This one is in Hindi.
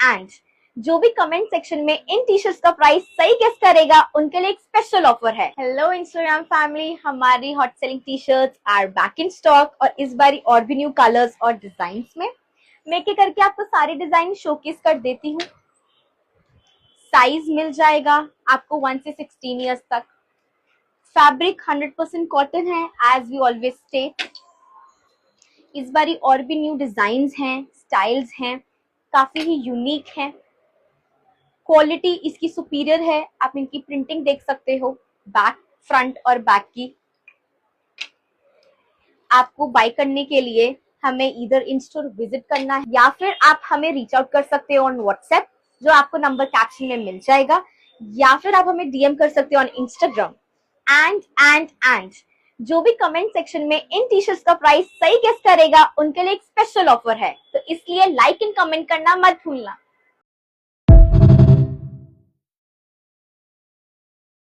एंड जो भी कमेंट सेक्शन में इन टी शर्ट्स का प्राइस सही गेस करेगा उनके लिए एक स्पेशल ऑफर है। हेलो इंस्टाग्राम फैमिली, हमारी hot selling T shirts are back in stock और इस बारी और भी न्यू कलर्स और डिजाइन में मैं क्या करके आपको सारे डिजाइन शोकेस कर देती हूँ। साइज मिल जाएगा आपको 1 से 16 ईयर्स तक। फैब्रिक 100% कॉटन है एज वी ऑलवेज स्टेट। इस बारी और भी न्यू डिजाइन हैं, स्टाइल्स हैं, काफी ही यूनिक हैं। क्वालिटी इसकी सुपीरियर है, आप इनकी प्रिंटिंग देख सकते हो, बैक, फ्रंट और बैक की। आपको बाय करने के लिए हमें इधर इन स्टोर विजिट करना है या फिर आप हमें रीच आउट कर सकते हो ऑन व्हाट्सएप, जो आपको नंबर कैप्शन में मिल जाएगा, या फिर आप हमें डीएम कर सकते हो ऑन इंस्टाग्राम। एंड जो भी कमेंट सेक्शन में इन टी शर्ट्स का प्राइस सही गेस करेगा उनके लिए एक स्पेशल ऑफर है, तो इसलिए लाइक एंड कमेंट करना मत भूलना।